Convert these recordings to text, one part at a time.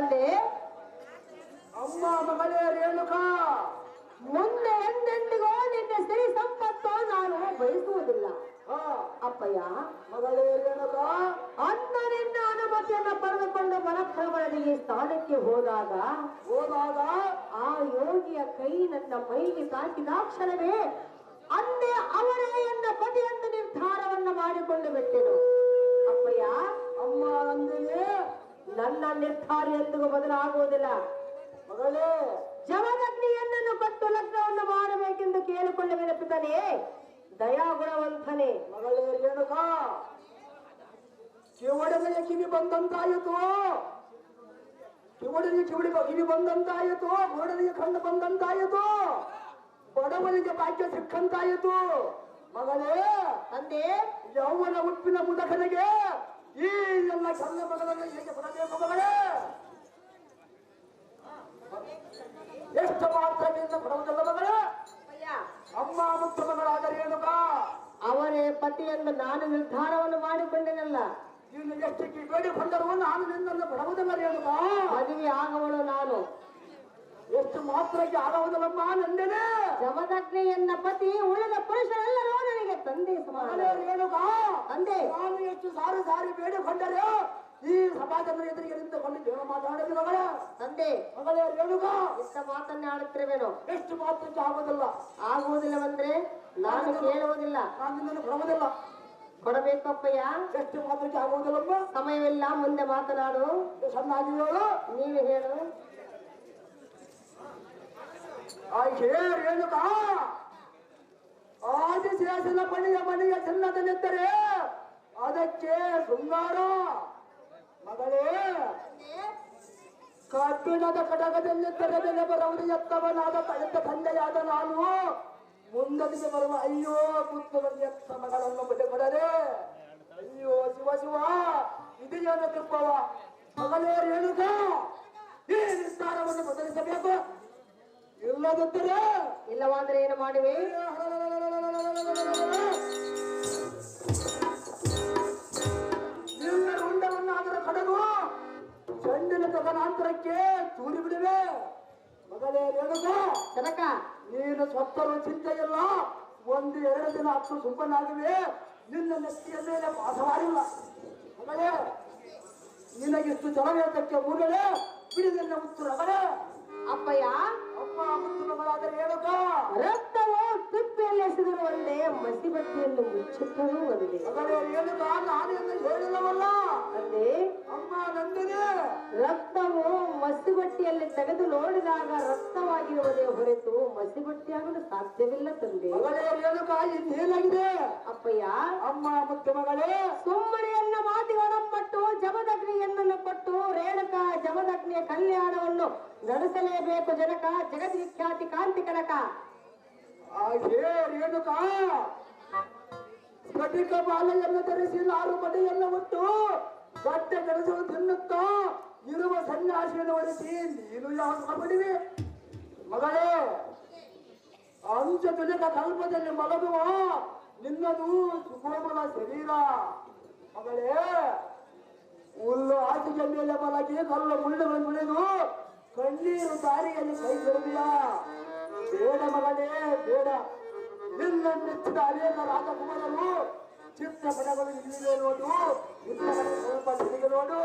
ತಂದೆ ಅಮ್ಮ ಮಗಳೇ ರೇಣುಕಾ, ಮುಂದೆ ಎಂದೆಂದಿಗೋ ನಿನ್ನ ಸಿರಿ ಸಂಪತ್ತು ನಾನು ಬಯಸುವುದಿಲ್ಲ. ಅಪ್ಪಯ್ಯ ಮಗಳೇ ರೇಣುಕಾ, ಅನ್ನ ನಿನ್ನ ಅನುಮತಿಯನ್ನು ಪಡೆದುಕೊಂಡು ಮನಪ್ರಭನಿಗೆ ಸ್ಥಾನಕ್ಕೆ ಹೋದಾಗ ಆ ಯೋಗಿಯ ಕೈ ನನ್ನ ಮೈಗೆ ತಾಕಿದಾಕ್ಷಣವೇ ಅಂದೇ ಅವರೇ ಎನ್ನ ಪತಿಯೆಂದು ನಿರ್ಧಾರವನ್ನು ಮಾಡಿಕೊಂಡು ಬಿಟ್ಟೆನು. ಅಪ್ಪಯ್ಯ ಅಮ್ಮ ನಂದಿನಿ, ನನ್ನ ನಿರ್ಧಾರ ಎಂದಿಗೂ ಬದಲಾಗುವುದಿಲ್ಲ. ಮಗಳೇ ಜಮದಗ್ನಿಯನ್ನು ಕೊಟ್ಟು ಲಗ್ನವನ್ನು ಮಾಡಬೇಕೆಂದು ಕೇಳಿಕೊಂಡು ನೆನಪಿದ್ದಾನೆ ದಯಾಗುಣವಂತನೇ. ಮಗಳೇ ರೇಣುಕಾ, ಕಿವಡನಿಗೆ ಕಿವಿ ಬಂದಂತಾಯಿತು, ಕಿವಡನಿಗೆ ಕಿವಿ ಬಂದಂತಾಯಿತು, ಗೋಡನಿಗೆ ಕಣ್ಣು ಬಂದಂತಾಯಿತು, ಬಡವನಿಗೆ ಭಾಗ್ಯ ಸಿಕ್ಕಂತಾಯಿತು. ಮಗಳೇ ಅಂದೆ ಯೌವನ ಉಪ್ಪಿನ ಮುದಕನಿಗೆ ಈ ಎಲ್ಲ ಕಲ್ಲ ಮಗಳನ್ನು ಹೇಗೆ ಕೊಡಬೇಕು ಮಗಳೇ? ಎಷ್ಟು ಮಾತ್ರದಿಂದ ಕೊಡುವುದಲ್ಲ ಮಗಳೇ? ಅಮ್ಮ ಮುತ್ತು ಮಗಳಾದರೆ ರೇಣುಕಾ, ಅವರೇ ಪತಿಯೆಂದು ನಾನು ನಿರ್ಧಾರವನ್ನು ಮಾಡಿಕೊಂಡೆನಲ್ಲ. ನೀನು ಎಷ್ಟಕ್ಕೆ ಬೇಡಿಕೊಂಡರೂ ನಾನು ನಿನ್ನನ್ನು ಕೊಡುವುದಿಲ್ಲ ರೇಣುಕಾ. ಮದುವೆ ಆಗುವಳು ನಾನು, ಎಷ್ಟು ಮಾತ್ರಕ್ಕೆ ಆಗುವುದಿಲ್ಲಮ್ಮ ನಂದೇನೆ. ಜಮದಗ್ನಿಯನ್ನ ಪತಿ ಉಳಿದ ಪುರುಷರೆಲ್ಲರೂ ನನಗೆ ತಂದೆ ಸಮಾನ. ರೇಣುಕಾ, ತಂದೆ ನಾನು ಎಷ್ಟು ಸಾರಿ ಸಾರಿ ಬೇಡಿಕೊಂಡರೆ ಈ ಸಮಾಜದ ಎದುರಿಗೆ ನಿಂತುಕೊಂಡು ದೇವ ಮಾತಾಡೋದು ಮಗಳ. ತಂದೆ ಮಗಳೇ ರೇಣುಕಾ, ಇಷ್ಟ ಮಾತನ್ನೇ ಆಡುತ್ತಿರುವೇನೋ. ಎಷ್ಟು ಮಾತ್ರಕ್ಕೆ ಆಗುವುದಿಲ್ಲ. ಆಗುವುದಿಲ್ಲವಂದ್ರೆ ನಾನು ಕೇಳುವುದಿಲ್ಲ, ನಾನು ನಿನ್ನನ್ನು ಕೊಡುವುದಿಲ್ಲ. ಕೊಡಬೇಕಪ್ಪಯ್ಯ. ಎಷ್ಟು ಮಾತ್ರಕ್ಕೆ ಆಗುವುದಿಲ್ಲಮ್ಮ. ಸಮಯವಿಲ್ಲ, ಮುಂದೆ ಮಾತನಾಡು. ಸಣ್ಣಾಗಿ ಹೇಳು, ನೀನು ಹೇಳು. ರೇಣುಕಾ, ಆದಿಶೇಷನ ಮಣಿಯ ಚಿನ್ನದಲ್ಲಿದ್ದರೆ ಅದಕ್ಕೆ ಶೃಂಗಾರ. ಮಗಳೇ ಕಬ್ಬಿಣದ ಕಟಕದಲ್ಲಿದ್ದರೆ ಬೆಲೆ ಬರುವುದು ಎತ್ತವನಾದ ಎತ್ತ ತಂದೆಯಾದ ನಾನು ಮುಂದಕ್ಕೆ ಬರುವ ಅಯ್ಯೋ ಪುತ್ರನಲ್ಲಿ ಎತ್ತ ಮಗಳನ್ನು ಬಿಡುಗಡೆ. ಅಯ್ಯೋ ಶಿವ ಶಿವ, ಇದೆಯೇನು ತುಪ್ಪವ. ಮಗಳೇ ರೇಣುಕಾ, ಈ ನಿರ್ಧಾರವನ್ನು ಬದಲಿಸಬೇಕು. ಇಲ್ಲದಿದ್ದರೆ ಇಲ್ಲವಾದ್ರೆ ಏನು ಮಾಡುವೆ? ಉಂಡವನ್ನಾದರ ಕಡಗು ಚಂಡಿನ ತದನಂತರಕ್ಕೆ ತೂರಿ ಬಿಡುವೆ. ಮಗಳೇ ರೇಣುಕಾ, ಜನಕ ನೀನು ಸ್ವತ್ತರು ಚಿಂತೆ ಇಲ್ಲ. 1-2 ದಿನ ಹತ್ತು ಸುಮ್ಮನಾಗಿವೆ. ನಿನ್ನ ನೆತ್ತಿಯ ಮೇಲೆ ವಾಸವಾಗಿಲ್ಲ. ಮಗಳೇ, ನಿನಗಿಷ್ಟು ಜನವೇತಕ್ಕೆ ಮೂಗಲೇ ಬಿಡಿದನ್ನ ಉತ್ತರ ಮಗಳೇ. ಅಪ್ಪಯ್ಯ, ಅಮ್ಮ ಮುತ್ತು ಮಗಳಾದರೆ ರೇಣುಕಾ, ರಕ್ತವು ತಿಪ್ಪೆಯಲ್ಲಿ ಎಸೆದರೂ ಒಂದೇ, ಮಸಿಬಟ್ಟೆಯನ್ನು ಮುಚ್ಚಿಟ್ಟರೂ ಒಂದೇ. ಮಗಳೇ ರೇಣುಕಾ, ನಾನೆಂದು ಹೇಳಿಲ್ಲವಲ್ಲ. ಅಂದೆ ಅಮ್ಮ ನಂದಿನಿ, ರಕ್ತವು ಮಸಿಬಟ್ಟೆಯಲ್ಲಿ ತೆಗೆದು ನೋಡಿದಾಗ ರಕ್ತವಾಗಿರುವುದೇ ಹೊರತು ಮಸಿಬಟ್ಟೆಯಾಗಲು ಸಾಧ್ಯವಿಲ್ಲ ತಂದೆ. ಮಗಳೇ ರೇಣುಕಾ, ಇನ್ನೇನಾಗಿದೆ? ಅಪ್ಪಯ್ಯ, ಅಮ್ಮ ಮುತ್ತು ಮಗಳೇ, ಸುಮ್ಮನೆಯನ್ನ ಮಾತಿಗೊಳಪಟ್ಟು ಜಮದಗ್ನಿಯನ್ನು ಕೊಟ್ಟು ರೇಣುಕಾ ಜಮದಗ್ನಿಯ ಕಲ್ಯಾಣವನ್ನು ನಡೆಸಲೇಬೇಕು. ಜನಕ ಜಗದ್ವಿಖ್ಯಾತಿ ಕಾಂತಿ ಕನಕ. ರೇಣುಕಾ, ಸ್ಫಟಿಕ ಬಾಲೆಯನ್ನು ಧರಿಸಿ 4 ಬಡಿಯನ್ನು ಉಟ್ಟು ಗಡ್ಡೆ ಗಡಸಲು ತಿನ್ನುತ್ತಾ ಇರುವ ಸನ್ಯಾಸಿಯನ್ನು ಹೊಡೆಸಿ ನೀನು ಯಾವ ಬಡಿವೆ? ಮಗಳೇ, ಅಂಶ ತುಲಿಕ ಕಲ್ಪದಲ್ಲಿ ಮಲಗುವ ನಿನ್ನದು ಸುಕೋಮಲ ಶರೀರ. ಮಗಳೇ, ಹುಲ್ಲು ಹಾಸಿಗೆ ಮೇಲೆ ಮಲಗಿ ಕಲ್ಲು ಮುಳ್ಳುಗಳನ್ನು ತುಳಿದು ಕಣ್ಣೀರು ದಾರಿಯಲ್ಲಿ ಕೈ ತೊಳೆದಿಯಾ? ಬೇಡ ಮಗಳೇ, ಬೇಡ. ನಿನ್ನ ಮೆಚ್ಚಿದ ಅನೇಕ ರಾಜಕುಮಾರರು ಚಿತ್ರಪಟಗಳು ಇಲ್ಲಿವೆ ನೋಡು, ಸ್ವಲ್ಪ ತಿರುಗಿ ನೋಡು.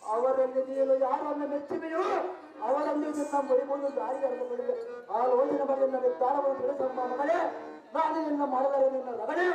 ಅವರಲ್ಲಿ ನೀನು ಯಾರನ್ನು ಮೆಚ್ಚಿದೆಯೋ ಅವರಲ್ಲಿ ನಿನ್ನ ಮೈಗೊಂಡು ದಾರಿ ಹರಿದುಕೊಂಡಿದೆ. ಆ ಲೋಚನೆ ಬಗ್ಗೆ ನನ್ನ ನಿರ್ಧಾರವನ್ನು ತಿಳಿಸಮ್ಮ ಮಗಳೇ. ನಾನು ನಿನ್ನ ಮಾಡದರೆ ನಿನ್ನ ಮಗಳೇ.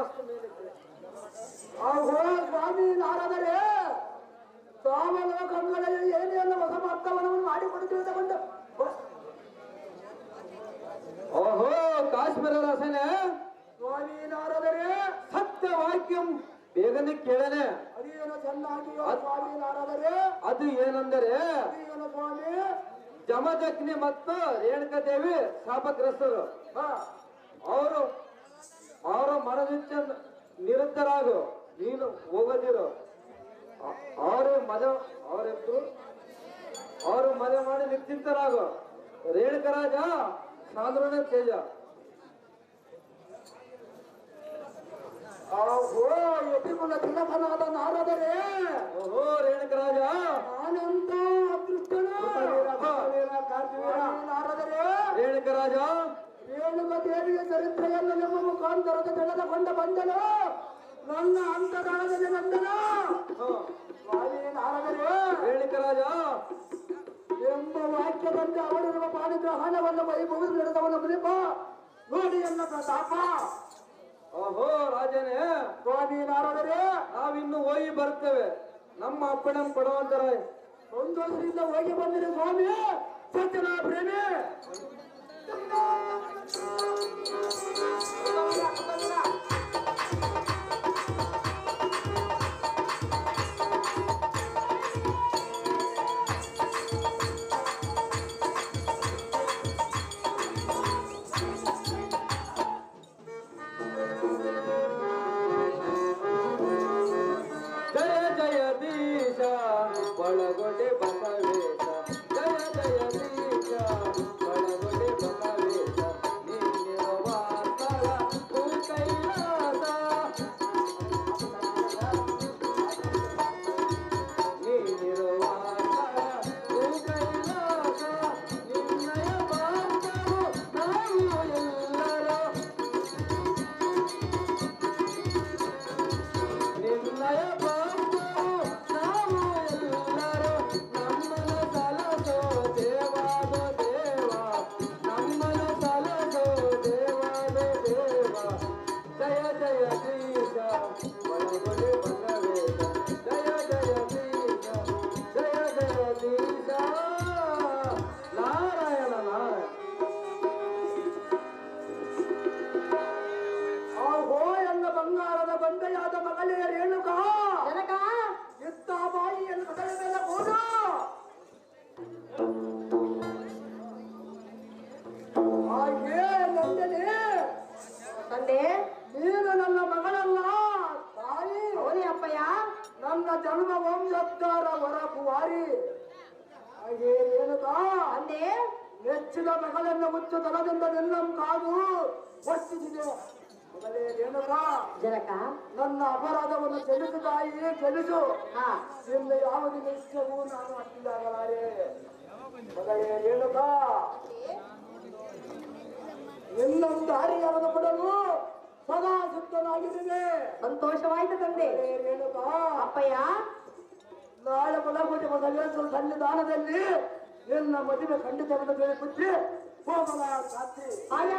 ಮಸ್ತ್ ಮೇಲಿದ್ರೆ ಆಹೋ ಸ್ವಾಮಿ ನಾರದರೆ ಸಾಮಲೋಕಗಳಲ್ಲಿ ಏನೆಲ್ಲ ಹೊಸ ವಾತಾವರಣವನ್ನು ಮಾಡಿಕೊಡುತ್ತಿದೆ ತಗೊಂಡು ಓಹೋ ಕಾಶ್ಮೀರ ರಸನೆ ಸ್ವಾಮಿ ನಾರದರೆ ಸತ್ಯವಾಕ್ಯಂ ಬೇಗನೆ ಕೇಳನೆ. ಅದೇನು ಚೆನ್ನಾಗಿಯೋ ಸ್ವಾಮಿ ನಾರದರೆ ಅದು ಏನೆಂದರೆ ಅದೇನು ಸ್ವಾಮಿ ಜಮದಗ್ನಿ ಮತ್ತು ರೇಣುಕಾದೇವಿ ಶಾಪಗ್ರಸ್ತರು. ಅವರು ಅವರ ಮನವಿಚ್ಛೆ ನಿರುದ್ಧರಾಗು, ನೀನು ಹೋಗದಿರು. ಅವರಿಬ್ರು ಅವರು ಮದುವೆ ಮಾಡಿ ನಿಶ್ಚಿಂತರಾಗು. ರೇಣುಕರಾಜ ಸಾಂದ್ರನ ತೇಜ. ಆಹೋ ಯತಿಕುಲ ತಿಲಕನಾದ ನಾರದರೆ ಓಹೋ ರೇಣುಕರಾಜ ಆನಂದ ಅದೃಷ್ಟನು ನಾರದರೆ ರೇಣುಕರಾಜ ರೇಣುಕ ದೇವಿಯ ಚರಿತ್ರೆಯನ್ನು ನಮ್ಮ ಮುಖಾಂತರದ ತಿಳಿದುಕೊಂಡು ಬಂದನು ನನ್ನ ಅಂತರಾಳದಲ್ಲಿ ನಂದನ ಸ್ವಾಮಿ ನಾರದರೆ ರೇಣುಕರಾಜ ಎಂಬ ವಾಕ್ಯದಂತೆ ಅವರಿರುವ ಪಾಣಿಗ್ರಹಣವನ್ನು ವೈಭವ ನಡೆದವನ ಮುನಿಪ ನೋಡಿ ಎನ್ನ ಪ್ರತಾಪ. ಓಹೋ ರಾಜನೇ, ಸ್ವಾಮಿ ನಾರದರೆ ನಾವಿನ್ನು ಹೋಗಿ ಬರ್ತೇವೆ. ನಮ್ಮ ಅಪ್ಪಣೆ ಕೊಡುವಂತರ ಸಂತೋಷದಿಂದ ಹೋಗಿ ಬಂದಿರಿ ಸ್ವಾಮಿ. ಸತ್ಯನ ಪ್ರೇಮಿ ಒಳಗೊಡೆ ಬಸವೇಶ, ಜಯ ಜಯ ದೀಶ ಒಳಗೊಡೆ ಬಸವೇಶ, ನೀನಿರುವ ಸ್ಥಳ ಭೂ ಕೈಲಾಸ, ನೀನಿರುವ ಸ್ಥಳ ಭೂ ಕೈಲಾಸ, ನಿನ್ನಯ ಬಾಂಧವು ನಾವು ಎಲ್ಲರೂ, ನಿನ್ನಯ ಬಂದೆಯಾದ ಮಗಳೇ ರೇಣುಕಾ ಜನಕ ಇತ್ತ ಬಾಯಿಯನ್ನು ಕದಲ ಮೇಲೆ ಹೋದ ಹಾಗೆ ನಂದನೆ ತಂದೆ ನೀನು ನನ್ನ ಮಗಳಲ್ಲ ತಾಯಿ. ಹೌದೇ ಅಪ್ಪಯ್ಯ, ನನ್ನ ಜನ್ಮ ವಂಶೋದ್ಧಾರ ವರ ಕುವಾರಿ. ಹಾಗೆ ರೇಣುಕಾ ತಂದೆ ನೆಚ್ಚಿನ ಮಗಳನ್ನು ಹುಚ್ಚುತನದಿಂದ ನಿನ್ನ ಕಾದು ವರ್ತಿಸಿದೆ. ಮಗಳೇ ರೇಣುಕಾ ಜನಕ ನನ್ನ ಅಪರಾಧವನ್ನು ಕ್ಷಮಿಸು ತಾಯಿ, ಕ್ಷಮಿಸು. ಹಾ ನಿನ್ನ ಯಾವುದೇ ನಿಶ್ಚಯವೂ ನಾನು ಅಡ್ಡಿಯಾಗಲಾರೆ. ಮಗಳೇ ರೇಣುಕಾ ನಿನ್ನೊಂದು ದಾರಿಯಾರದ ಕೊಡಲು ಸದಾ ಸಿದ್ಧನಾಗಿರುವೆ. ಸಂತೋಷವಾಯ್ತು ತಂದೆ. ಮಗಳೇ ರೇಣುಕಾ ಅಪ್ಪಯ್ಯ ನಾಳೆ ಬಲಗುಡಿ ಬಸವೇಶ್ವರ ಸನ್ನಿಧಾನದಲ್ಲಿ ನಿನ್ನ ಮದುವೆ ಖಂಡಿತವನ್ನು ಬುದ್ಧಿ ಹೋಗಲ ಸಾಧ್ಯ. ಹಾಗೆ